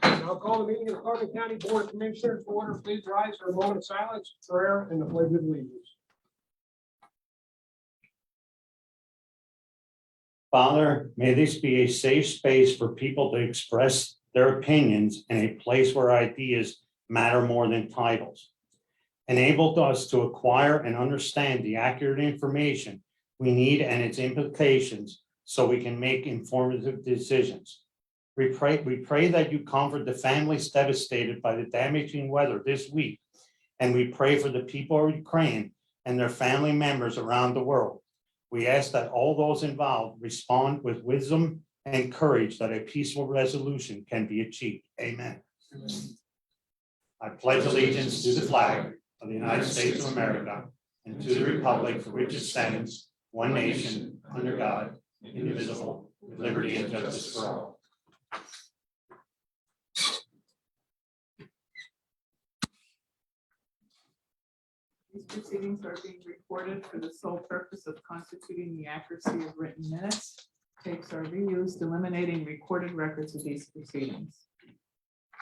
I'll call the meeting of the Carbon County Board of Commissioners to order. Please rise for a moment of silence, prayer, and the pledge of allegiance. Father, may this be a safe space for people to express their opinions and a place where ideas matter more than titles. Enable us to acquire and understand the accurate information we need and its implications so we can make informative decisions. We pray that you comfort the families devastated by the damaging weather this week, and we pray for the people of Ukraine and their family members around the world. We ask that all those involved respond with wisdom and courage that a peaceful resolution can be achieved. Amen. I pledge allegiance to the flag of the United States of America and to the republic for which it stands, one nation, under God, indivisible, with liberty and justice for all. These proceedings are being recorded for the sole purpose of constituting the accuracy of written minutes. Tapes are reused, eliminating recorded records of these proceedings.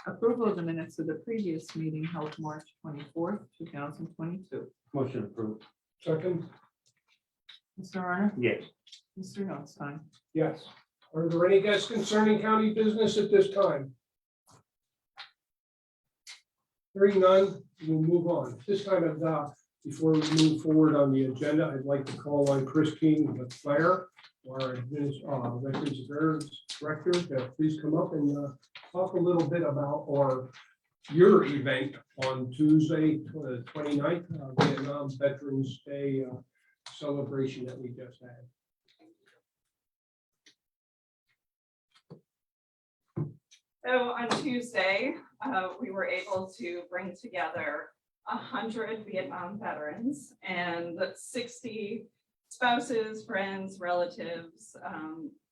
Approval of the minutes of the previous meeting held March 24th, 2022. Motion approved. Second, Mr. Arner? Yes. Mr. Notstein? yes. Are there any guests concerning county business at this time? Hearing none, we'll move on. This time before we move forward on the agenda, I'd like to call on Chris King, the fire, our Veterans Affairs Director, to please come up and talk a little bit about your event on Tuesday, 29th, Vietnam Veterans Day celebration that we just had. So on Tuesday, we were able to bring together 100 Vietnam veterans and 60 spouses, friends, relatives,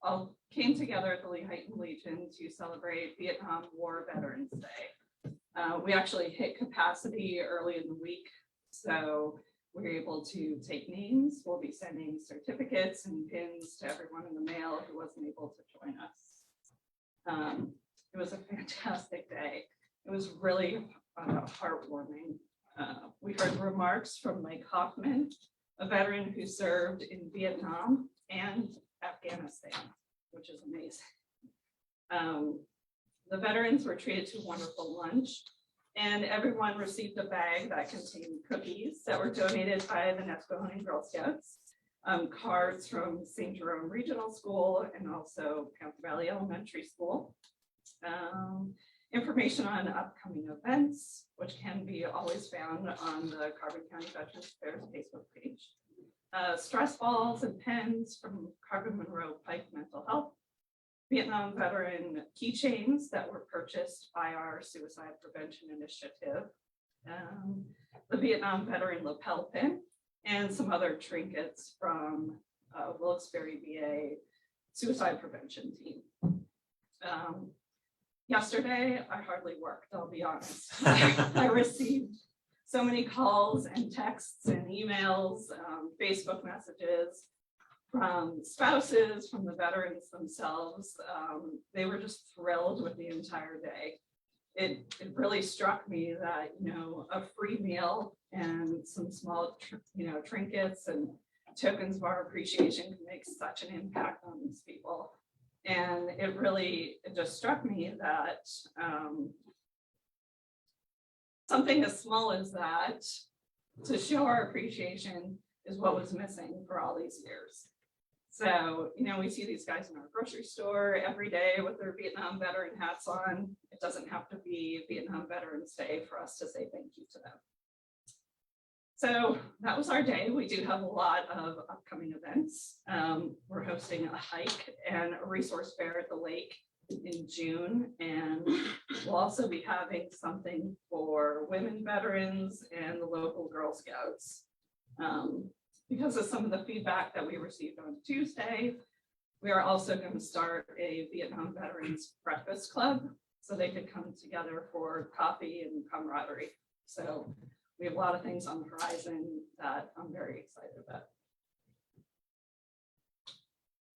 all came together at the Lehighton Legion to celebrate Vietnam War Veterans Day. We actually hit capacity early in the week, so we were able to take names. We'll be sending certificates and pins to everyone in the mail who wasn't able to join us. It was a fantastic day. It was really heartwarming. We heard remarks from Mike Hoffman, a veteran who served in Vietnam and Afghanistan, which is amazing. The veterans were treated to a wonderful lunch, and everyone received a bag that contained cookies that were donated by the Nesquehoning Girl Scouts, cards from St. Jerome Regional School and also Panther Valley Elementary School. Information on upcoming events, which can be always found on the Carbon County Veterans Affairs Facebook page. Stress balls and pens from Carbon Monroe Pike Mental Health. Vietnam veteran keychains that were purchased by our Suicide Prevention Initiative. The Vietnam veteran lapel pin and some other trinkets from Wilkes-Barre VA Suicide Prevention Team. Yesterday, I hardly worked, I'll be honest. I received so many calls and texts and emails, Facebook messages from spouses, from the veterans themselves. They were just thrilled with the entire day. It really struck me that, a free meal and some small, trinkets and tokens of our appreciation can make such an impact on these people. And it just struck me that something as small as that to show our appreciation is what was missing for all these years. So, we see these guys in our grocery store every day with their Vietnam veteran hats on. It doesn't have to be Vietnam Veterans Day for us to say thank you to them. So that was our day. We do have a lot of upcoming events. We're hosting a hike and a resource fair at the lake in June, and we'll also be having something for women veterans and the local Girl Scouts. Because of some of the feedback that we received on Tuesday, we are also going to start a Vietnam Veterans Breakfast Club so they could come together for coffee and camaraderie. So we have a lot of things on the horizon that I'm very excited about.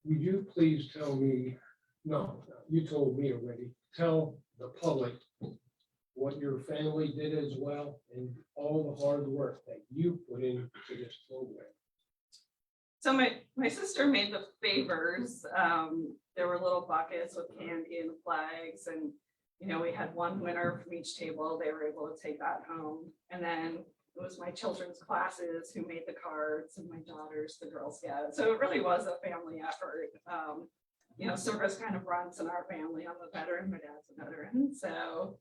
Would you please tell me, no, you told me already, tell the public what your family did as well and all the hard work that you put into this program. So my sister made the favors. There were little buckets with candy and flags, and we had one winner from each table. They were able to take that home. And then it was my children's classes who made the cards, and my daughters, the Girl Scouts. So it really was a family effort. Service kind of runs in our family. I'm a veteran, my dad's a veteran. So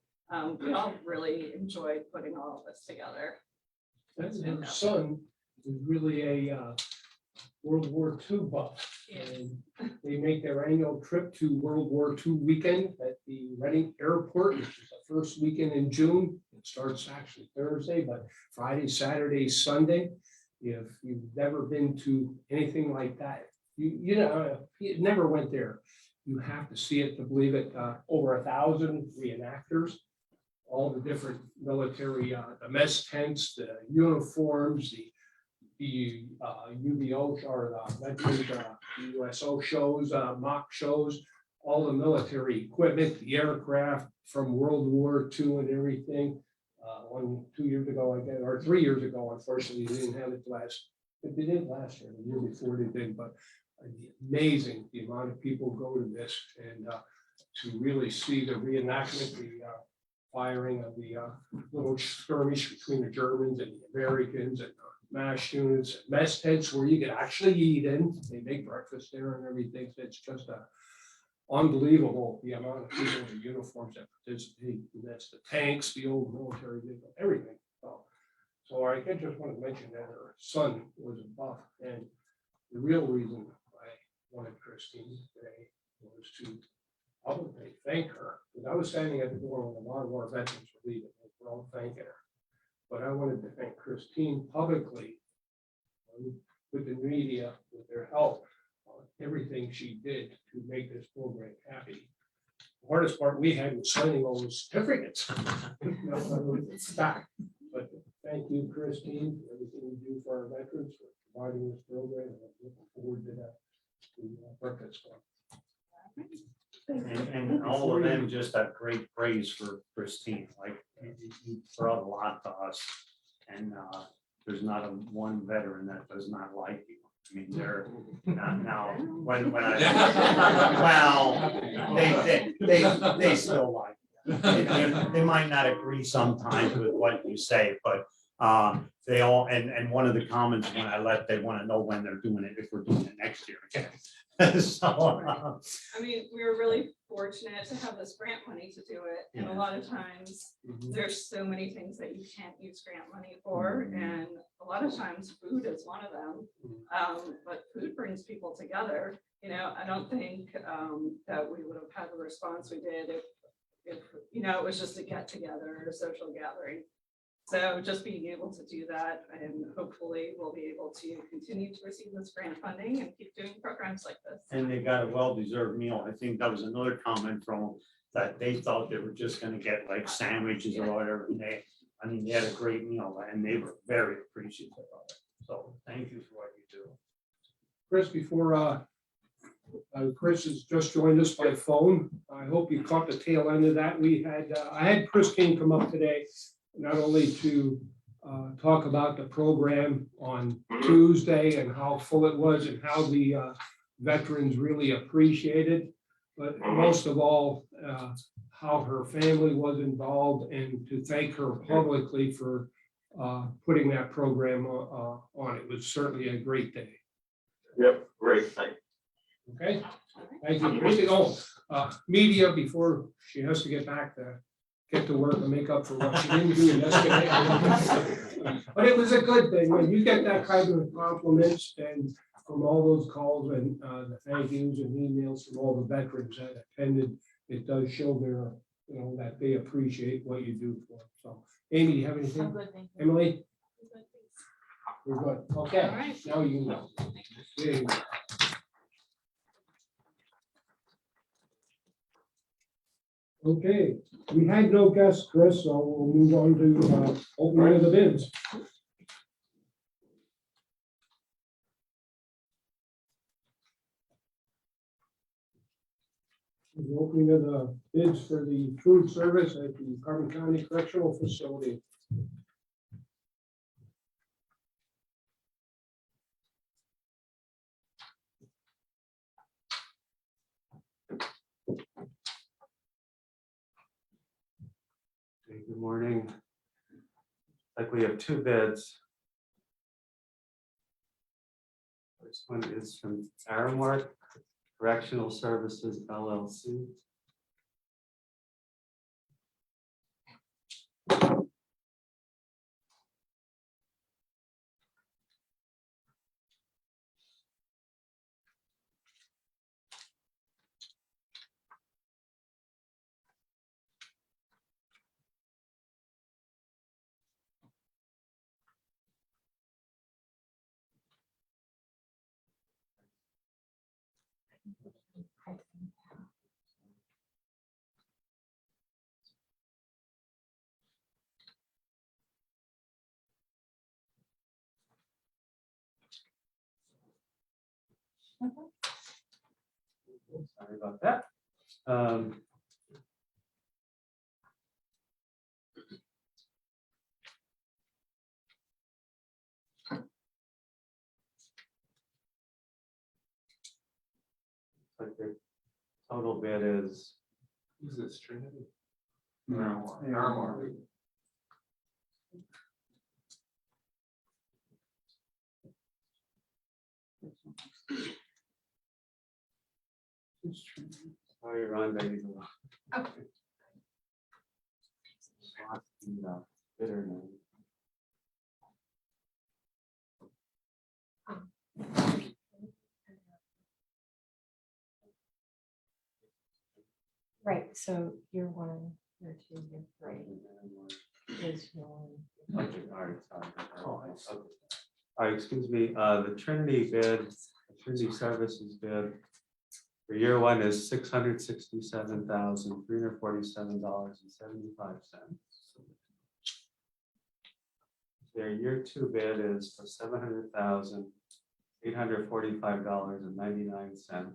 we all really enjoyed putting all of this together. And her son is really a World War II buff. Yes. And they make their annual trip to World War II weekend at the Reading Airport, which is the first weekend in June. It starts actually Thursday, but Friday, Saturday, Sunday. If you've never been to anything like that, you never went there. You have to see it to believe it. Over 1,000 reenactors, all the different military, the mess tents, the uniforms, the UBO or the veterans, USO shows, mock shows, all the military equipment, the aircraft from World War II and everything. 2 years ago, I guess, or 3 years ago, unfortunately, they didn't have it last. But they did last year, the year before they did. But amazing the amount of people go to this and to really see the reenactment, the firing of the little skirmish between the Germans and the Americans and MASH units, mess tents where you can actually eat in. They make breakfast there and everything. It's just unbelievable the amount of people in the uniforms that participate. And that's the tanks, the old military vehicle, everything. So I just want to mention that her son was a buff, and the real reason I wanted Christine today was to publicly thank her, because I was standing at the door when a lot of our veterans were leaving. We're all thanking her. But I wanted to thank Christine publicly with the media, with their help, everything she did to make this program happy. The hardest part we had was signing all those certificates. It's back. But thank you, Christine, for everything you do for our veterans, for providing this program. And I'm looking forward to that. Breakfast club. And all of them just have great praise for Christine, like you brought a lot to us. And there's not one veteran that does not like you. I mean, they're not now, when I, they still like you. They might not agree sometimes with what you say, but they all, and one of the comments when I left, they want to know when they're doing it, if we're doing it next year again. So, I mean, we were really fortunate to have this grant money to do it. And a lot of times there's so many things that you can't use grant money for. And a lot of times food is one of them. But food brings people together. I don't think that we would have had the response we did if it was just a get together or a social gathering. So just being able to do that, and hopefully we'll be able to continue to receive this grant funding and keep doing programs like this. and they got a well-deserved meal. I think that was another comment from them, that they thought they were just gonna get like sandwiches or whatever. And they had a great meal and they were very appreciative of it. So thank you for what you do. Chris, before Chris has just joined us by phone. I hope you caught the tail end of that. I had Chris King come up today, not only to talk about the program on Tuesday and how full it was and how the veterans really appreciated, but most of all, how her family was involved, and to thank her publicly for putting that program on. It was certainly a great day. Yep, great, thank you. Okay, thank you, Christy. Media, before she has to get to work and make up for what she didn't do yesterday. But it was a good thing when you get that kind of compliments and from all those calls and the thank yous and emails from all the veterans that attended. It does show their, that they appreciate what you do for them. So, Amy, do you have anything? Emily? We're good. Okay, All right. now you know. There you go. Okay, we had no guests, Chris, so we'll move on to opening of the bids. The opening of the bids for the food service at the Carbon County Correctional Facility. Okay, good morning. Like we have two bids. First one is from Aramark Correctional Services LLC. Sorry about that. Like the total bid is. Is this Trinity? Aramark. Sorry, Ron, I need to. Okay. Lost the, bidder name. Right, so you're one, you're two, you're three, is one. Okay, all right, sorry. Okay. All right, excuse me, the Trinity bid, the Trinity Services bid for year one is $667,347.75. Their year two bid is for $700,845.99.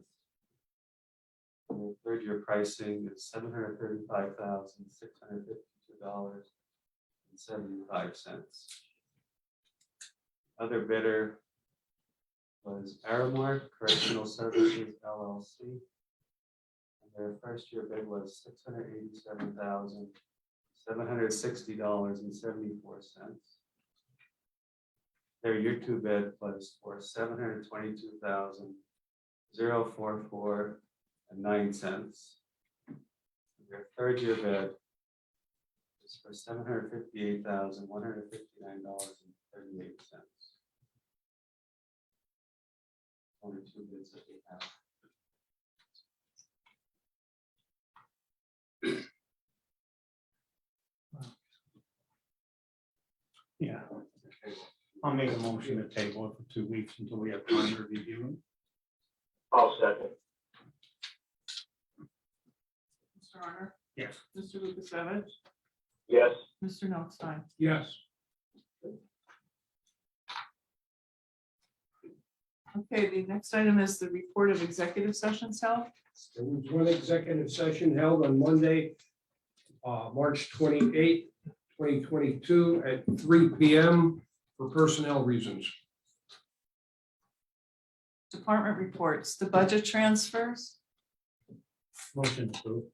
Their third year pricing is $735,652.75. Other bidder was Aramark Correctional Services LLC. And their first year bid was $687,760.74. Their year two bid was for $722,044.09. Their third year bid is for $758,159.38. Only two bids that we have. Yeah, I'll make a motion to table it for 2 weeks until we have time to review I'll second. Mr. Honor? Yes. Mr. Lukasevich? Yes. Mr. Notstein? Yes. Okay, the next item is the report of executive sessions held. There was one executive session held on Monday, March 28th, 2022 at 3 p.m. for personnel reasons. Department reports, the budget transfers. it. Motion approved.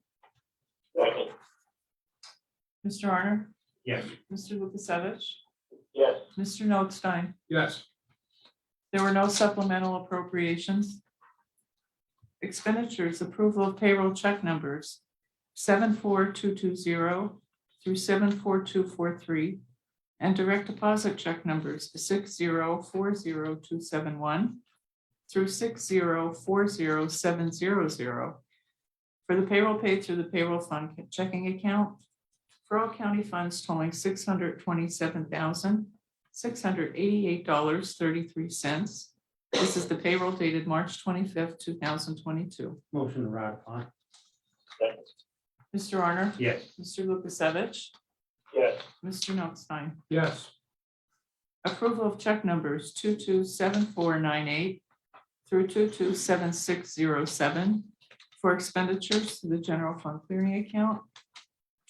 Second. Mr. Honor? Yes. Mr. Lukasevich? Yes. Mr. Notstein? Yes. There were no supplemental appropriations. Expenditures, approval of payroll check numbers 74220 through 74243, and direct deposit check numbers 6040271 through 6040700 for the payroll paid through the payroll fund checking account for all county funds totaling $627,688.33. This is the payroll dated March 25th, 2022. Motion to ratify. Second. Mr. Honor? Yes. Mr. Lukasevich? Yes. Mr. Notstein? Yes. Approval of check numbers 227498 through 227607 for expenditures to the general fund clearing account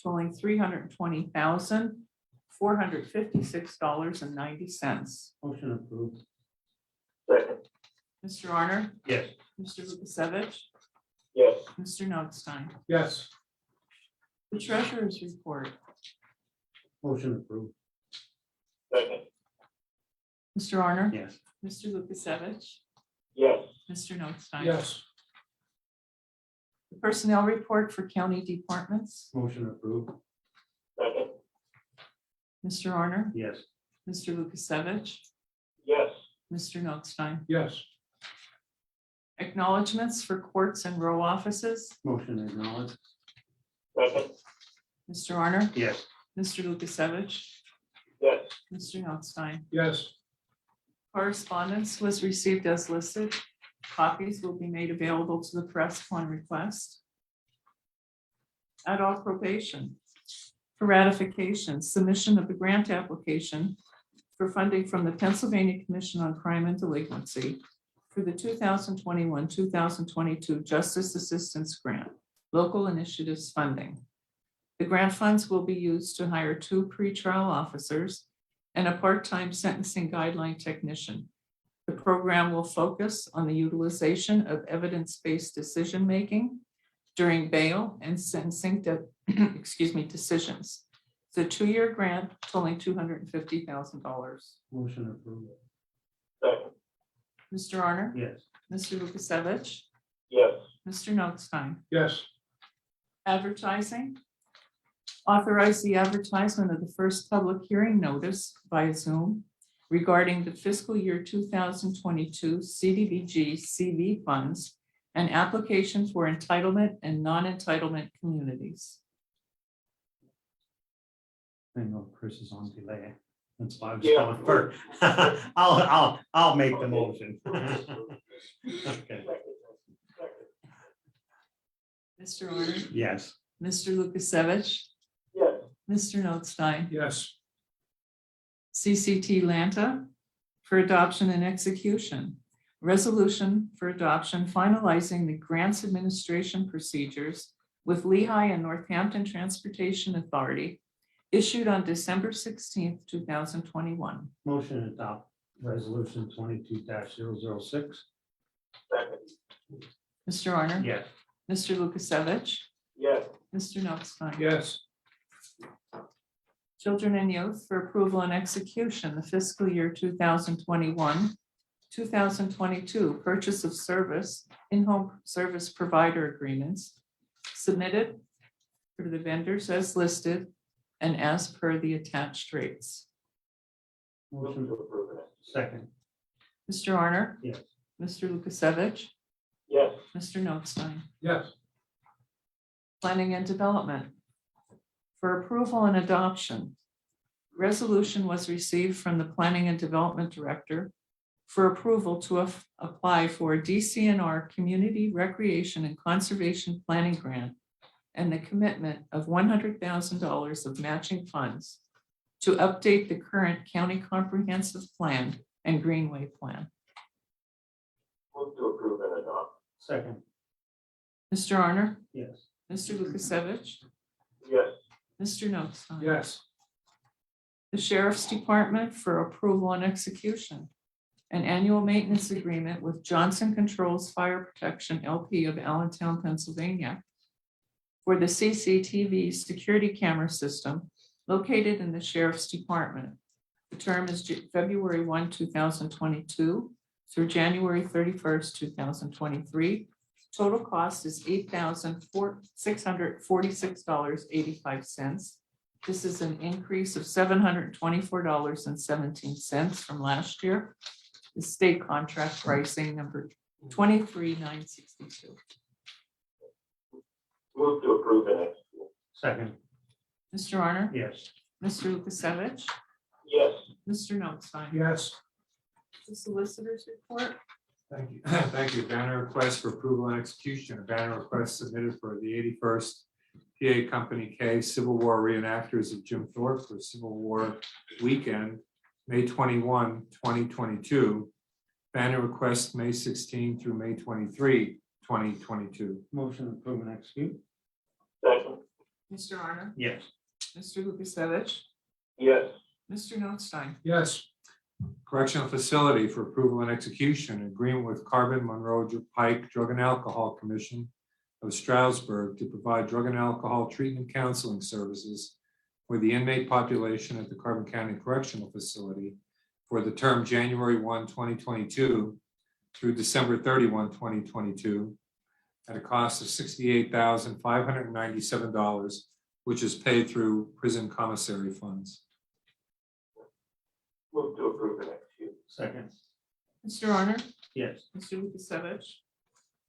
totaling $320,456.90. Motion approved. Second. Mr. Honor? Yes. Mr. Lukasevich? Yes. Mr. Notstein? Yes. The treasurer's report. Motion approved. Second. Mr. Honor? Yes. Mr. Lukasevich? Yes. Mr. Notstein? Yes. The personnel report for county departments. Motion approved. Second. Mr. Honor? Yes. Mr. Lukasevich? Yes. Mr. Notstein? Yes. Acknowledgements for courts and row offices. Motion acknowledged. Second. Mr. Honor? Yes. Mr. Lukasevich? Yes. Mr. Notstein? Yes. Correspondence was received as listed. Copies will be made available to the press upon request. Ad hoc probation. For ratification, submission of the grant application for funding from the Pennsylvania Commission on Crime and Delinquency for the 2021-2022 Justice Assistance Grant, Local Initiatives Funding. The grant funds will be used to hire 2 pretrial officers and a part-time sentencing guideline technician. The program will focus on the utilization of evidence-based decision-making during bail and sentencing decisions. It's a 2-year grant totaling $250,000. Motion approved. Second. Mr. Honor? Yes. Mr. Lukasevich? Yes. Mr. Notstein? Yes. Advertising. Authorize the advertisement of the first public hearing notice via Zoom regarding the fiscal year 2022 CDBG CV funds and application for entitlement and non-entitlement communities. I know Chris is on delay. That's why I was Yeah. going first. I'll make the motion. Okay. Mr. Honor? Yes. Mr. Lukasevich? Yes. Mr. Notstein? Yes. CCT Lanta for adoption and execution. Resolution for adoption finalizing the grants administration procedures with Lehigh and Northampton Transportation Authority issued on December 16th, 2021. Motion to adopt resolution 22-006. Second. Mr. Honor? Yes. Mr. Lukasevich? Yes. Mr. Notstein? Yes. Children and Youth for approval and execution, the fiscal year 2021, 2022 purchase of service, in-home service provider agreements submitted for the vendors as listed and as per the attached rates. Motion to approve it. second. Mr. Honor? Yes. Mr. Lukasevich? Yes. Mr. Notstein? Yes. Planning and Development. For approval and adoption, resolution was received from the Planning and Development Director for approval to apply for a DCNR Community Recreation and Conservation Planning Grant and the commitment of $100,000 of matching funds to update the current county comprehensive plan and greenway plan. Move to approve and adopt. Second. Mr. Honor? Yes. Mr. Lukasevich? Yes. Mr. Notstein? Yes. The Sheriff's Department for approval and execution. An annual maintenance agreement with Johnson Controls Fire Protection LP of Allentown, Pennsylvania for the CCTV security camera system located in the Sheriff's Department. The term is February 1, 2022 through January 31st, 2023. Total cost is $8,646.85. This is an increase of $724.17 from last year. The state contract pricing number 23,962. Move to approve and execute. Second. Mr. Honor? Yes. Mr. Lukasevich? Yes. Mr. Notstein? Yes. The solicitor's report. Thank you. Thank you. Banner request for approval and execution. A banner request submitted for the 81st PA Company K Civil War Reenactors of Jim Thorpe for Civil War weekend, May 21, 2022. Banner request May 16 through May 23, 2022. Motion to approve and execute? Second. Mr. Honor? Yes. Mr. Lukasevich? Yes. Mr. Notstein? yes, Correctional Facility for approval and execution, agreement with Carbon Monroe Pike Drug and Alcohol Commission of Stroudsburg to provide drug and alcohol treatment counseling services for the inmate population at the Carbon County Correctional Facility for the term January 1, 2022 through December 31, 2022, at a cost of $68,597, which is paid through prison commissary funds. Move to approve and execute. Second? Mr. Honor? Yes. Mr. Lukasevich?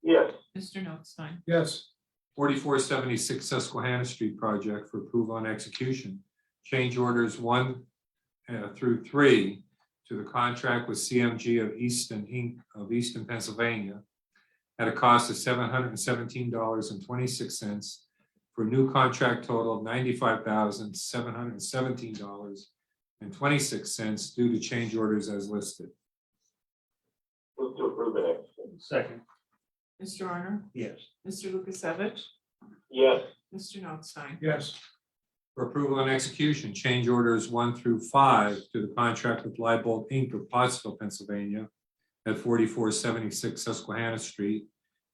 Yes. Mr. Notstein? yes, 4476 Susquehanna Street project for approval and execution. Change orders 1 through 3 to the contract with CMG of Easton Inc. of Easton, Pennsylvania at a cost of $717.26 for new contract total of $95,717.26 due to change orders as listed. Move to approve and execute. Second? Mr. Honor? Yes. Mr. Lukasevich? Yes. Mr. Notstein? yes, For approval and execution, change orders 1 through 5 to the contract with Leibold Inc. of Pottsville, Pennsylvania at 4476 Susquehanna Street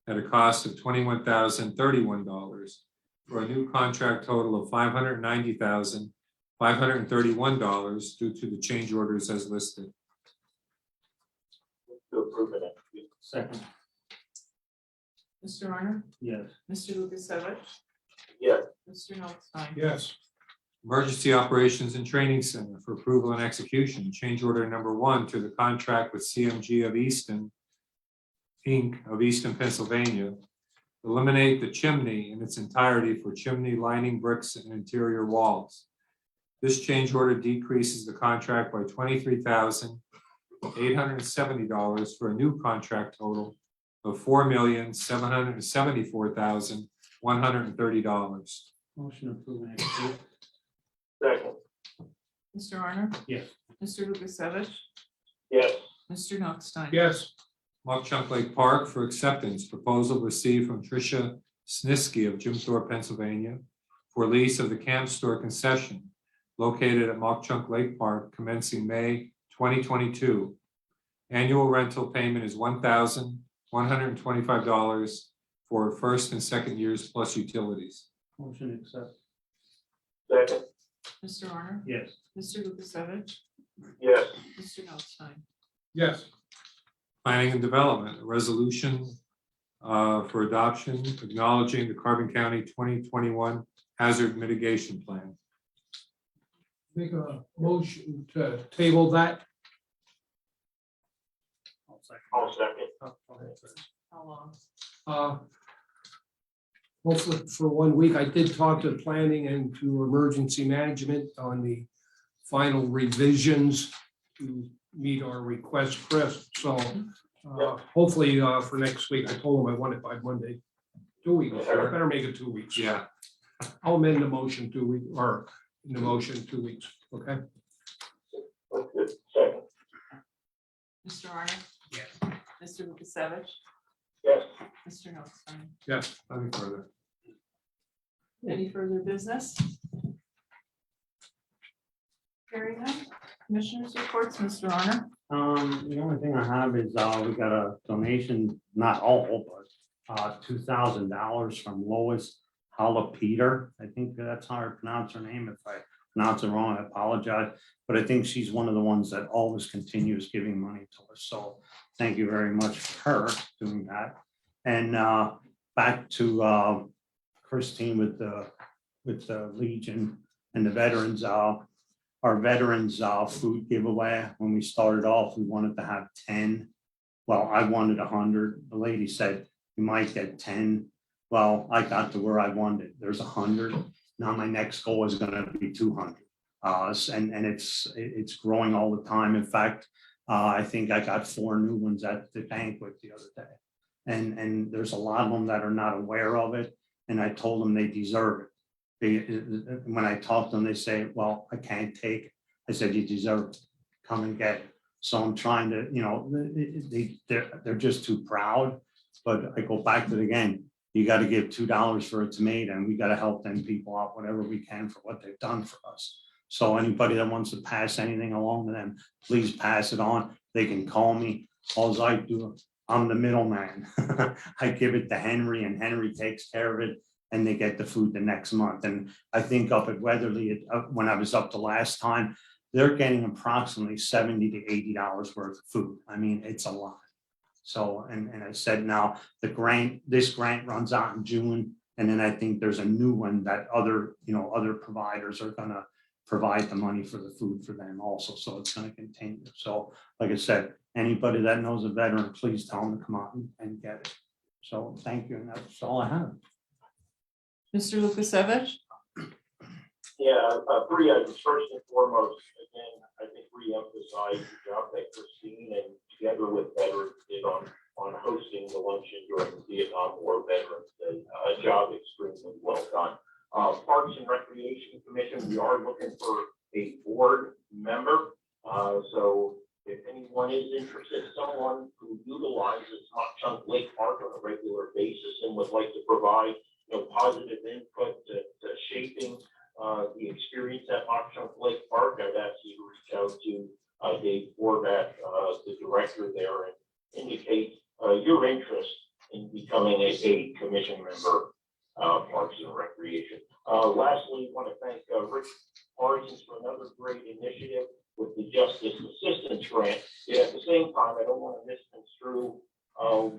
at a cost of $21,031 for a new contract total of $590,531 due to the change orders as listed. Move to approve and execute. Second? Mr. Honor? Yes. Mr. Lukasevich? Yes. Mr. Notstein? yes, Emergency Operations and Training Center for approval and execution, change order number 1 to the contract with CMG of Easton, Inc. of Easton, Pennsylvania. Eliminate the chimney in its entirety for chimney lining bricks and interior walls. This change order decreases the contract by $23,870 for a new contract total of $4,774,130. Motion to approve and execute? Second. Mr. Honor? Yes. Mr. Lukasevich? Yes. Mr. Notstein? yes, Mock Chunk Lake Park for acceptance, proposal received from Tricia Snisky of Jim Thorpe, Pennsylvania, for lease of the Camp Store concession located at Mock Chunk Lake Park commencing May 2022. Annual rental payment is $1,125 for first and second years plus utilities. Motion to accept? Second. Mr. Honor? Yes. Mr. Lukasevich? Yes. Mr. Notstein? yes, Planning and Development, a resolution for adoption acknowledging the Carbon County 2021 Hazard Mitigation Plan. make a motion to table that, I'll second. How long? hopefully for 1 week. I did talk to planning and to emergency management on the final revisions to meet our request, Chris. So hopefully for next week, I told him I want it by Monday. 2 weeks, I better make it 2 weeks. Yeah, I'll amend the motion 2 weeks, or in the motion 2 weeks, okay? That's good. Second. Mr. Honor? Yes. Mr. Lukasevich? Yes. Mr. Notstein? Yes, nothing further. Any further business? Hearing none. Commissioners reports, Mr. Honor? The only thing I have is, we got a donation, not all, but, $2,000 from Lois Peter. I think that's how I pronounce her name. If I pronounce it wrong, I apologize. But I think she's one of the ones that always continues giving money to us. So thank you very much for her doing that. And, back to, Christine with the Legion and the veterans, our veterans food giveaway. When we started off, we wanted to have 10. Well, I wanted 100. The lady said, you might get 10. Well, I got to where I wanted. There's 100. Now my next goal is going to be 200. And it's growing all the time. In fact, I think I got 4 new ones at the banquet the other day. And there's a lot of them that are not aware of it. And I told them they deserve it. When I talk to them, they say, well, I can't take it. I said, you deserve it. Come and get it. So I'm trying to, they're just too proud But I go back to it again, you gotta give $2 for a tomato, and we gotta help them people out whatever we can for what they've done for us. So anybody that wants to pass anything along to them, please pass it on. They can call me. All I do, I'm the middleman. I give it to Henry and Henry takes care of it and they get the food the next month. And I think up at Weatherly, when I was up the last time, they're getting approximately $70 to $80 worth of food. I mean, it's a lot. So, and I said now, this grant runs out in June. And then I think there's a new one that other providers are gonna provide the money for the food for them also. So it's gonna continue. So like I said, anybody that knows a veteran, please tell them to come out and get it. So thank you. And that's all I have. Mr. Lukasevich? Yeah, Bree, I just first and foremost, again, I think re-emphasize the job that Christine and together with veterans did on hosting the luncheon during the Vietnam War Veterans Day. Job extremely well done. Parks and Recreation Commission, we are looking for a board member. So if anyone is interested, someone who utilizes Mock Chunk Lake Park on a regular basis and would like to provide positive input to shaping the experience at Mock Chunk Lake Park, I'd ask you to reach out to Dave Forbat, the director there, and indicate your interest in becoming a commission member, Parks and Recreation. Lastly, I want to thank Rich Parsons for another great initiative with the Justice Assistance Grant. Yet at the same time, I don't want to misconstrue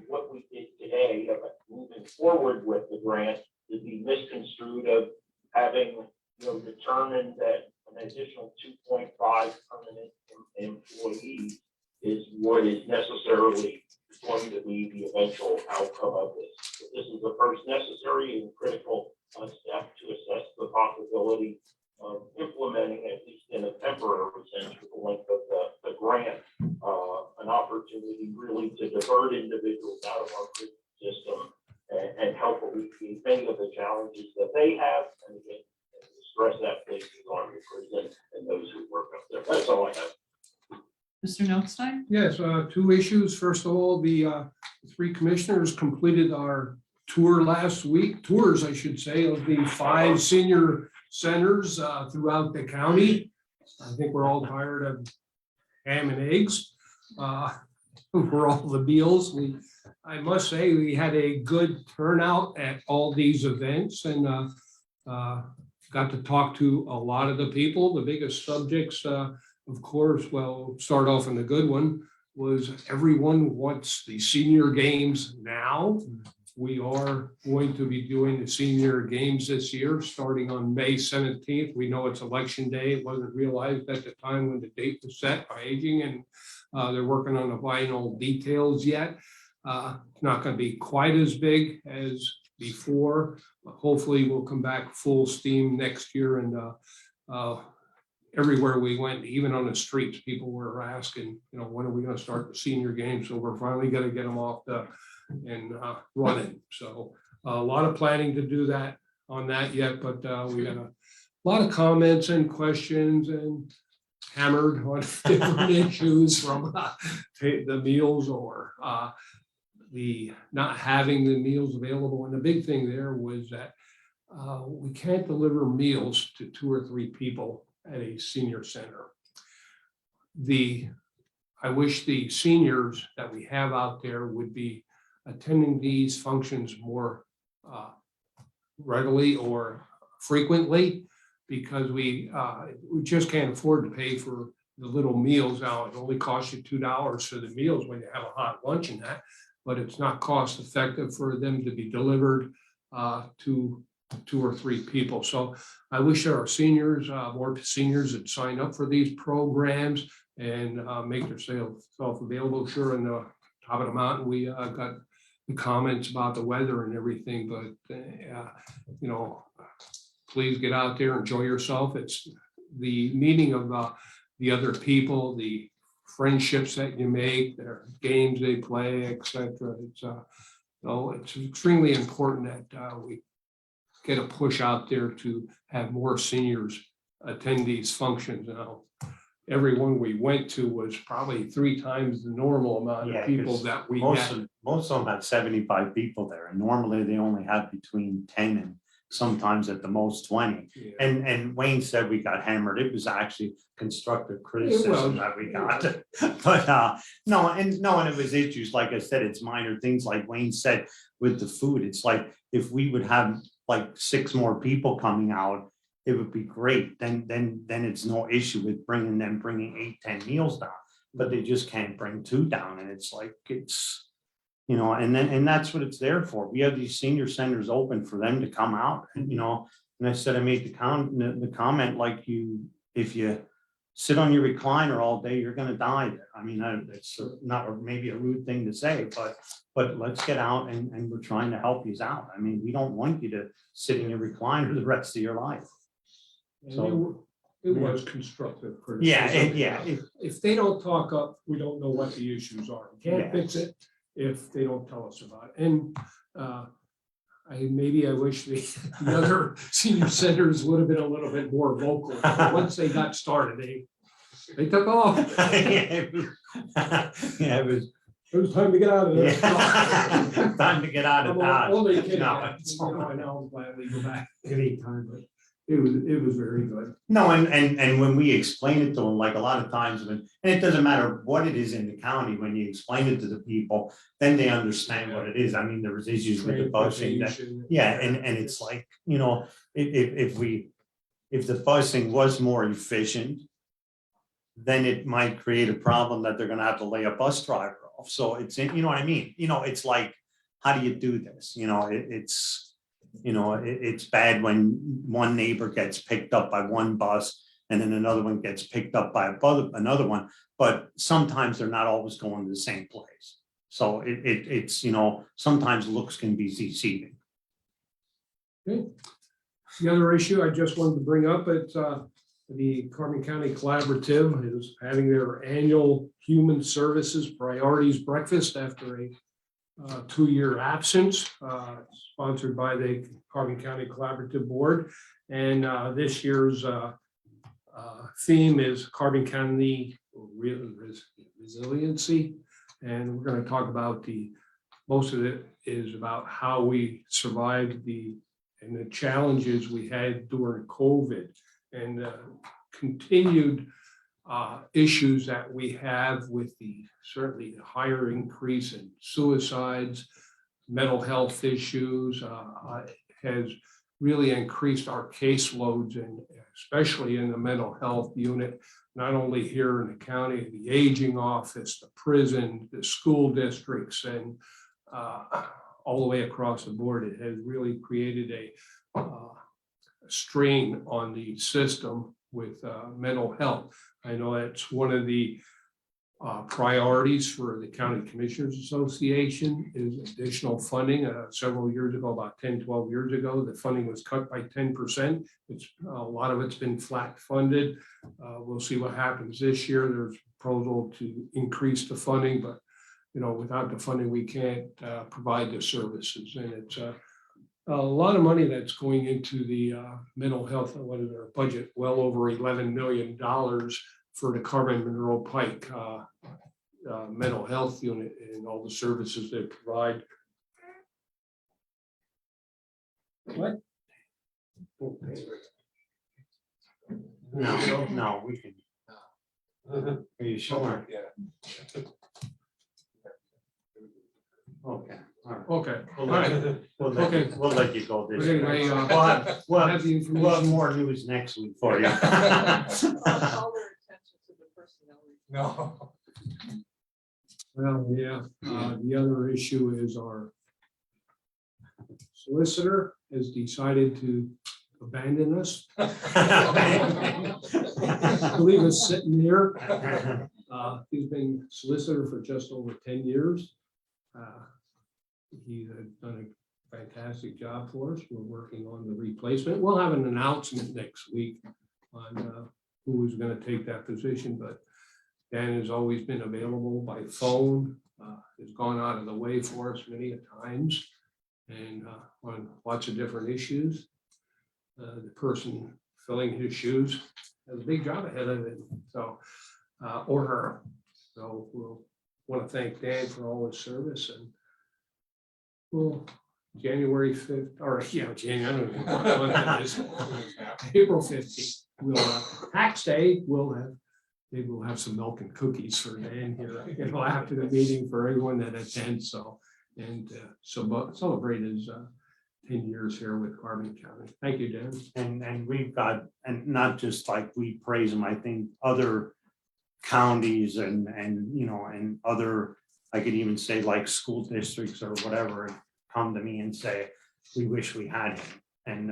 what we did today, moving forward with the grant, to be misconstrued of having determined that an additional 2.5 permanent employees is what is necessarily going to be the eventual outcome of this. This is the first necessary and critical step to assess the possibility of implementing, at least in a temporary sense, for the length of the grant, an opportunity really to divert individuals out of our prison system and help alleviate many of the challenges that they have, and again, the stress that places on the prison and those who work up there. That's all I have. Mr. Notstein? Yes, two issues. First of all, the three commissioners completed our tours, I should say, of the 5 senior centers throughout the county. I think we're all tired of ham and eggs for all the meals. I must say, we had a good turnout at all these events and got to talk to a lot of the people. The biggest subjects, of course, well, start off in the good one, was everyone wants the senior games now. We are going to be doing the senior games this year, starting on May 17th. We know it's election day. It wasn't realized at the time when the date was set by aging, and they're working on the final details yet. It's not going to be quite as big as before, but hopefully we'll come back full steam next year. And everywhere we went, even on the streets, people were asking, when are we going to start the senior game? So we're finally going to get them off and running. So a lot of planning to do that on that yet, but we got a lot of comments and questions and hammered on different issues from the meals or the not having the meals available. And the big thing there was that we can't deliver meals to 2 or 3 people at a senior center. I wish the seniors that we have out there would be attending these functions more readily or frequently, because we just can't afford to pay for the little meals. Now, it only costs you $2 for the meals when you have a hot lunch and that, but it's not cost effective for them to be delivered to 2 or 3 people. So I wish our seniors, more seniors would sign up for these programs and make themselves available. Sure, in the top of the mountain, we got the comments about the weather and everything, but please get out there, enjoy yourself. It's the meeting of the other people, the friendships that you make, their games they play, etc. It's extremely important that we get a push out there to have more seniors attend these functions. Now, everyone we went to was probably 3 times the normal amount Yeah, of people 'cause that we Most had. of them had 75 people there, and normally they only have between 10 and sometimes at the most 20. Yeah. And Wayne said we got hammered. It was actually constructive criticism that we got. But no, and it was issues, like I said, it's minor things like Wayne said with the food. It's like if we would have like 6 more people coming out, it would be great. Then it's no issue with bringing 8, 10 meals down. But they just can't bring 2 down, and it's like, and that's what it's there for. We have these senior centers open for them to come out, and I said, I made the comment, like, if you sit on your recliner all day, you're gonna die there. I mean, it's not maybe a rude thing to say, but let's get out and we're trying to help you out. I mean, we don't want you to sit in your recliner the rest of your life. And So, it was constructive Yeah, criticism. If they don't talk up, we don't know what the issues are. We Yeah. can't fix it if they don't tell us about it. And I wish the other senior centers would have been a little bit more vocal. Once they got started, they took off. it was. It was time to get out of there. Yeah. Time to get out of I'm Dodge. only kidding. No, it's all I right. know, I'll gladly go back anytime, but it was very good. No, and when we explain it to them, like a lot of times, and it doesn't matter what it is in the county, when you explain it to the people, then they understand what it is. I mean, there was issues with the busing that, Transportation. yeah, and it's like, if the busing was more efficient, then it might create a problem that they're gonna have to lay a bus driver off. So it's, you know what I mean? It's like, how do you do this? It's bad when one neighbor gets picked up by one bus and then another one gets picked up by another one, but sometimes they're not always going to the same place. So it's sometimes looks can be deceiving. The other issue I just wanted to bring up, it's the Carbon County Collaborative is having their annual Human Services Priorities Breakfast after a 2-year absence, sponsored by the Carbon County Collaborative Board. And this year's theme is Carbon County Resiliency. And we're going to talk about most of it is about how we survived the challenges we had during COVID and continued issues that we have with certainly the higher increase in suicides, mental health issues, has really increased our caseloads, and especially in the mental health unit, not only here in the county, the aging office, the prison, the school districts, and all the way across the board. It has really created a strain on the system with mental health. I know that's one of the priorities for the County Commissioners Association is additional funding. Several years ago, about 10, 12 years ago, the funding was cut by 10%. A lot of it's been flat funded. We'll see what happens this year. There's a proposal to increase the funding, but without the funding, we can't provide the services. And it's a lot of money that's going into the mental health. What is our budget? Well over $11 million for the Carbon Monroe Pike mental health unit and all the services they provide. What? No, we can. Are you sure? Yeah. Okay. All right. Okay, all right. We'll let you go this. But anyway, week. I have the We'll have information. more news next week for you. I'll call their attention to the personnel. No. Well, yeah, the other issue is our solicitor has decided to abandon us. Leave us sitting here. He's been solicitor for just over 10 years. He's done a fantastic job for us. We're working on the replacement. We'll have an announcement next week on who is going to take that position, but Dan has always been available by phone, has gone out of the way for us many a times and on lots of different issues. The person filling his shoes has a big job ahead of it, so, or her. So we'll want to thank Dan for all his service and well, January 5th, or yeah, January, I don't know what month it is. April 15th, we'll, tax day, maybe we'll have some milk and cookies for Dan here, after the meeting for everyone that attends, so. And so celebrate his 10 years here with Carbon County. Thank you, Dan. And we've got, and not just like we praise them, I think other counties and, and other, I could even say like school districts or whatever, come to me and say, we wish we had him. And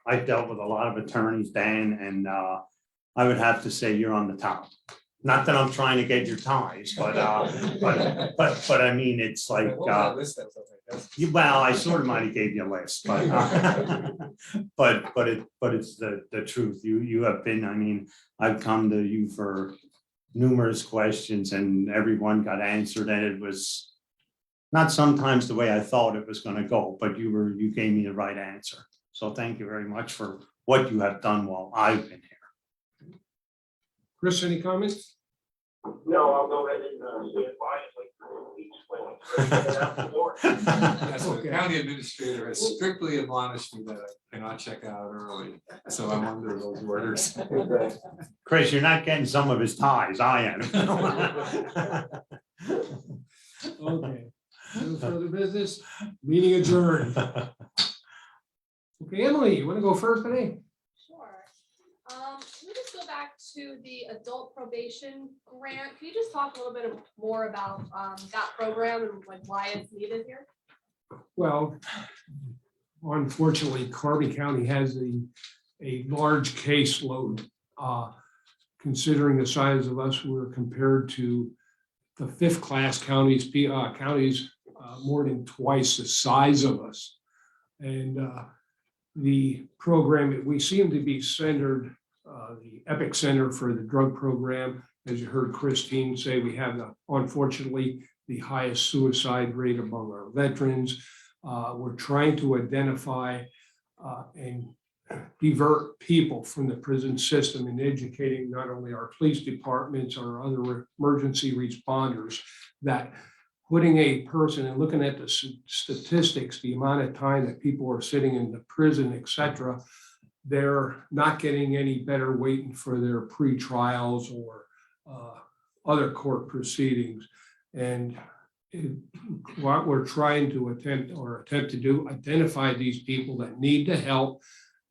I've dealt with a lot of attorneys, Dan, and I would have to say you're on the top. Not that I'm trying to get your ties, but I mean, it's like, well, I sort of might have gave you a list, but it's the truth. You have been, I mean, I've come to you for numerous questions and everyone got answered, and it was not sometimes the way I thought it was going to go, but you gave me the right answer. So thank you very much for what you have done while I've been here. Chris, any comments? No, I'll go ahead and stand by it like 3 weeks when Chris gets out the door. Yes, the Okay. county administrator has strictly admonished me that I cannot check out early, so I'm under those orders. Okay. Chris, you're not getting some of his ties, I am. Okay. No further business, meeting adjourned. Okay, Emily, you want to go first today? Sure. Can we just go back to the adult probation grant? Can you just talk a little bit more about that program and like why it's needed here? Well, unfortunately, Carbon County has a large caseload. Considering the size of us, we're compared to the 5th class counties, counties more than twice the size of us. And the program, we seem to be centered, the Epic Center for the drug program. As you heard Christine say, we have unfortunately the highest suicide rate among our veterans. We're trying to identify and divert people from the prison system and educating not only our police departments or other emergency responders that putting a person and looking at the statistics, the amount of time that people are sitting in the prison, et cetera, they're not getting any better waiting for their pre-trials or other court proceedings. And what we're trying to attempt to do, identify these people that need the help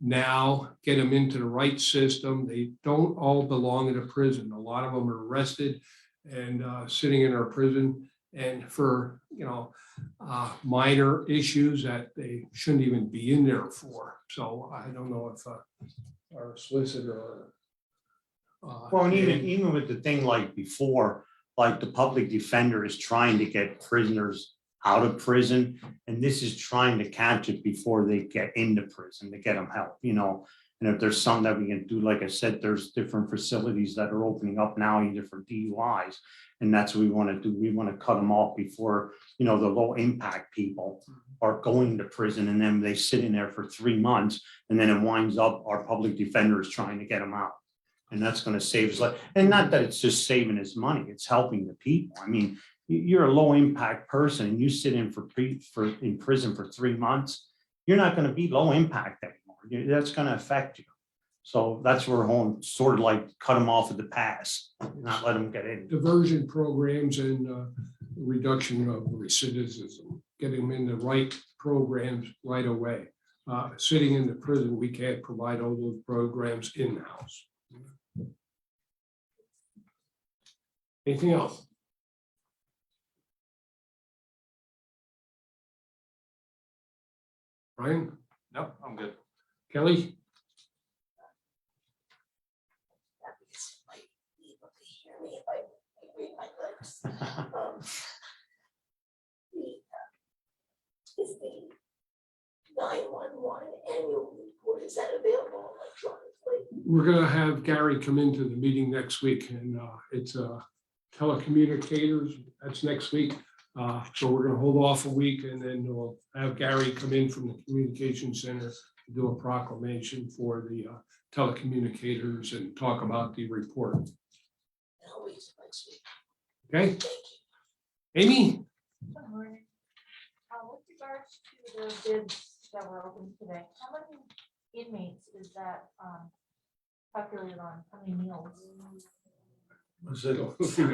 now, get them into the right system. They don't all belong in a prison. A lot of them are arrested and sitting in our prison and for, minor issues that they shouldn't even be in there for. So I don't know if our solicitor. Well, and even with the thing like before, like the public defender is trying to get prisoners out of prison, and this is trying to catch it before they get into prison to get them help, and if there's something that we can do, like I said, there's different facilities that are opening up now, even for DUIs, and that's what we want to do. We want to cut them off before, the low impact people are going to prison, and then they sit in there for 3 months, and then it winds up our public defender is trying to get them out. And that's going to save his life. And not that it's just saving his money, it's helping the people. I mean, you're a low impact person and you sit in in prison for 3 months, you're not going to be low impact anymore. That's going to affect you. So that's where we're sort of like cut them off at the pass, not let them get in. Diversion programs and reduction of recidivism, getting them in the right programs right away. Sitting in the prison, we can't provide all those programs in-house. Anything else? Brian? Nope, I'm good. Kelly? Is the 911 annual report, is that available electronically? We're gonna have Gary come into the meeting next week, and it's telecommunicators, that's next week. So we're gonna hold off a week, and then we'll have Gary come in from the communication center to do a proclamation for the telecommunicators and talk about the report. Always, next week. Okay? Thank you. Amy? Good morning. With regards to the bids that were open today, how many inmates is that calculated on, how many meals?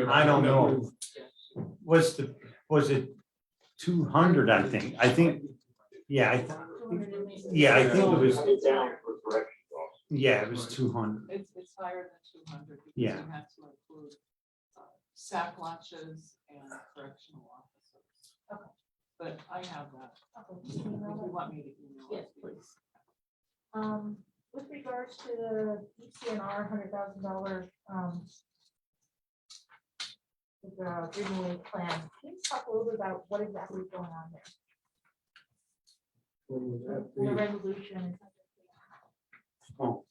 I don't know. Was it 200, I think? Yeah, I think it was, It's down for corrections officer. yeah, it was 200. It's higher than 200 because Yeah. you have to include sack lunches and correctional officers. Okay. But I have that. Okay, If do you you know that? want me to email Yes, it. please. With regards to the ECNR $100,000, the Greenway plan, can you talk a little bit about what exactly is going on there? The resolution. Oh.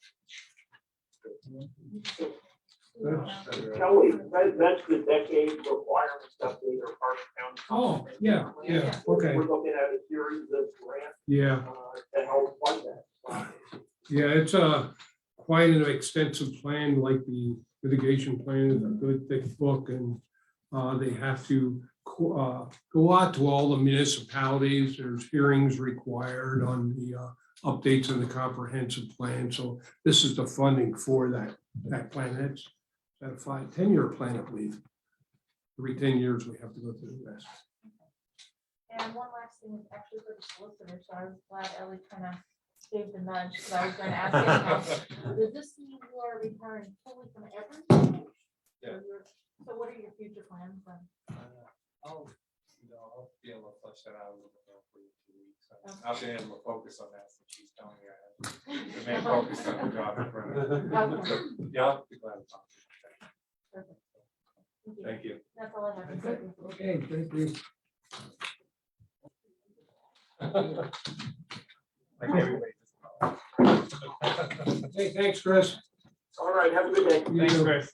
Kelly, that's the decade requirement stuff that are part of town. Oh, yeah, okay, We're looking at a series of grants yeah. to help fund that. Yeah, it's quite an extensive plan, like the mitigation plan is a good thick book, and they have to go out to all the municipalities. There's hearings required on the updates on the comprehensive plan. So this is the funding for that plan. That's a 5-10-year plan, I believe. Every 10 years, we have to go through this. And one last thing is actually for the solicitor, so I was glad Ellie kind of gave the nudge, because I was going to ask you, does this mean you are retiring fully from everything? Yeah. So what are your future plans then? I'll be able to flush that out a little bit more for you in 2 weeks. I've been able to focus on that since she's telling me I have. The main focus on the job in front of me. Okay. Yeah, I'll be glad to talk to Perfect. you. Thank you. That's all I have. Thank you. Okay, thank you. Like everybody. Hey, thanks, Chris. All right, have a good day. You too. Chris.